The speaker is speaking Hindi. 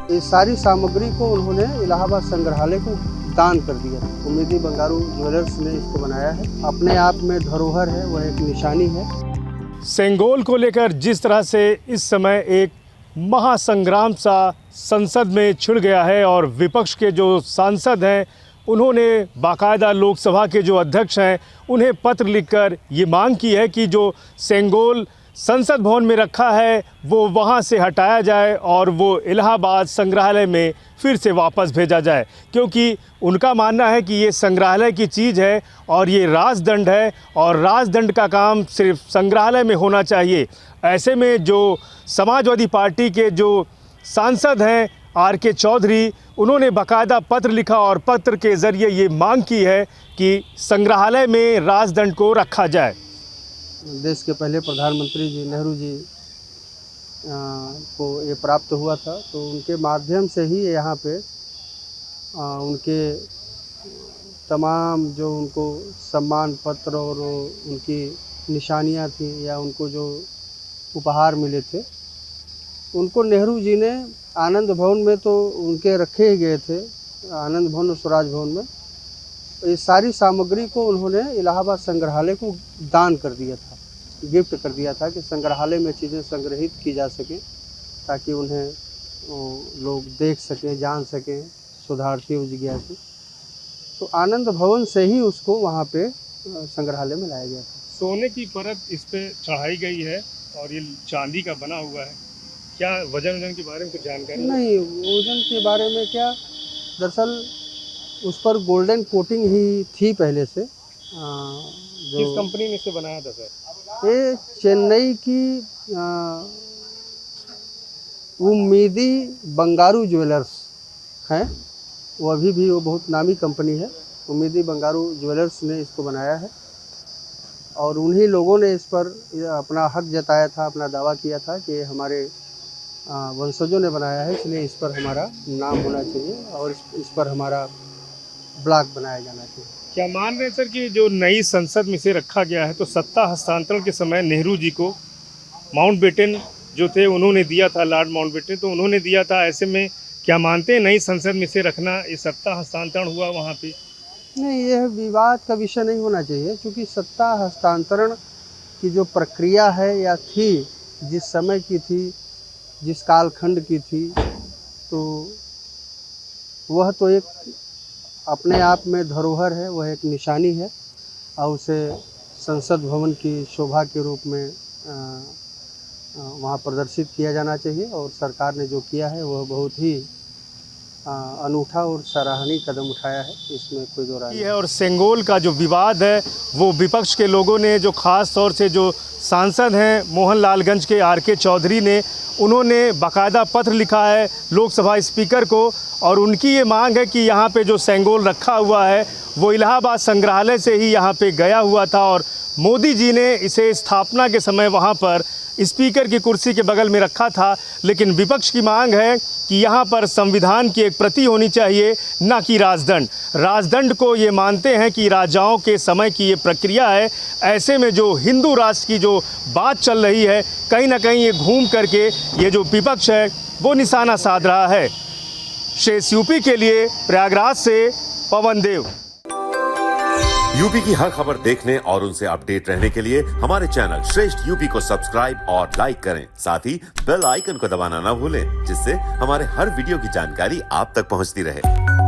ये सारी सामग्री को उन्होंने इलाहाबाद संग्रहालय को दान कर दिया। उम्मीदी बंगारू ज्वेलर्स ने इसको बनाया है, अपने आप में धरोहर है, वह एक निशानी है। सेंगोल को लेकर जिस तरह से इस समय एक महासंग्राम सा संसद में छिड़ गया है और विपक्ष के जो सांसद हैं उन्होंने बाकायदा लोकसभा के जो अध्यक्ष हैं उन्हें पत्र लिखकर ये मांग की है कि जो सेंगोल संसद भवन में रखा है वो वहाँ से हटाया जाए और वो इलाहाबाद संग्रहालय में फिर से वापस भेजा जाए, क्योंकि उनका मानना है कि ये संग्रहालय की चीज़ है और ये राजदंड है और राजदंड का काम सिर्फ संग्रहालय में होना चाहिए। ऐसे में जो समाजवादी पार्टी के जो सांसद हैं आर.के. चौधरी, उन्होंने बाकायदा पत्र लिखा और पत्र के ज़रिए ये मांग की है कि संग्रहालय में राजदंड को रखा जाए। देश के पहले प्रधानमंत्री जी नेहरू जी को ये प्राप्त हुआ था, तो उनके माध्यम से ही यहाँ पे उनके तमाम जो उनको सम्मान पत्र और उनकी निशानियाँ थी या उनको जो उपहार मिले थे, उनको नेहरू जी ने आनंद भवन में तो उनके रखे ही गए थे, आनंद भवन और स्वराज भवन में। ये सारी सामग्री को उन्होंने इलाहाबाद संग्रहालय को दान कर दिया था, गिफ्ट कर दिया था कि संग्रहालय में चीज़ें संग्रहित की जा सकें ताकि उन्हें लोग देख सकें, जान सकें, शोधार्थी और जिज्ञासु। तो आनंद भवन से ही उसको वहाँ पे संग्रहालय में लाया गया था। सोने की परत इस पे चढ़ाई गई है और ये चांदी का बना हुआ है। क्या वजन के बारे में कुछ जानकारी? नहीं, वजन के बारे में क्या, दरअसल उस पर गोल्डन कोटिंग ही थी पहले से। किस कंपनी ने इसे बनाया था सर? ये चेन्नई की उम्मीदी बंगारू ज्वेलर्स हैं, वो अभी भी वो बहुत नामी कंपनी है। उम्मीदी बंगारू ज्वेलर्स ने इसको बनाया है और उन्हीं लोगों ने इस पर अपना हक जताया था, अपना दावा किया था कि हमारे वंशजों ने बनाया है, इसलिए इस पर हमारा नाम होना चाहिए और इस पर हमारा ब्लॉक बनाया जाना चाहिए। क्या मान रहे हैं सर कि जो नई संसद में इसे रखा गया है तो सत्ता हस्तांतरण के समय नेहरू जी को माउंटबेटन जो थे उन्होंने दिया था, लॉर्ड माउंटबेटन, तो उन्होंने दिया था। ऐसे में क्या मानते हैं नई संसद में इसे रखना, ये सत्ता हस्तांतरण हुआ वहाँ पे? नहीं, यह विवाद का विषय नहीं होना चाहिए, क्योंकि सत्ता हस्तांतरण की जो प्रक्रिया है या थी, जिस समय की थी, जिस कालखंड की थी, तो वह तो एक अपने आप में धरोहर है, वह एक निशानी है और उसे संसद भवन की शोभा के रूप में वहाँ प्रदर्शित किया जाना चाहिए और सरकार ने जो किया है वह बहुत ही अनूठा और सराहनीय कदम उठाया है, इसमें कोई दो राय नहीं है। और सेंगोल का जो विवाद है वो विपक्ष के लोगों ने, जो ख़ास तौर से जो सांसद हैं मोहनलालगंज के आर.के. चौधरी ने, उन्होंने बाकायदा पत्र लिखा है लोकसभा स्पीकर को और उनकी ये मांग है कि यहाँ पे जो सेंगोल रखा हुआ है वो इलाहाबाद संग्रहालय से ही यहाँ पे गया हुआ था और मोदी जी ने इसे स्थापना के समय वहाँ पर स्पीकर की कुर्सी के बगल में रखा था। लेकिन विपक्ष की मांग है कि यहाँ पर संविधान की एक प्रति होनी चाहिए, ना कि राजदंड। राजदंड को ये मानते हैं कि राजाओं के समय की ये प्रक्रिया है। ऐसे में जो हिंदू राष्ट्र की जो बात चल रही है, कहीं ना कहीं ये घूम करके ये जो विपक्ष है वो निशाना साध रहा है। शेष यूपी के लिए प्रयागराज से पवन देव। यूपी की हर खबर देखने और उनसे अपडेट रहने के लिए हमारे चैनल श्रेष्ठ यूपी को सब्सक्राइब और लाइक करें। साथ ही बेल आइकन को दबाना ना भूलें, जिससे हमारे हर वीडियो की जानकारी आप तक पहुंचती रहे।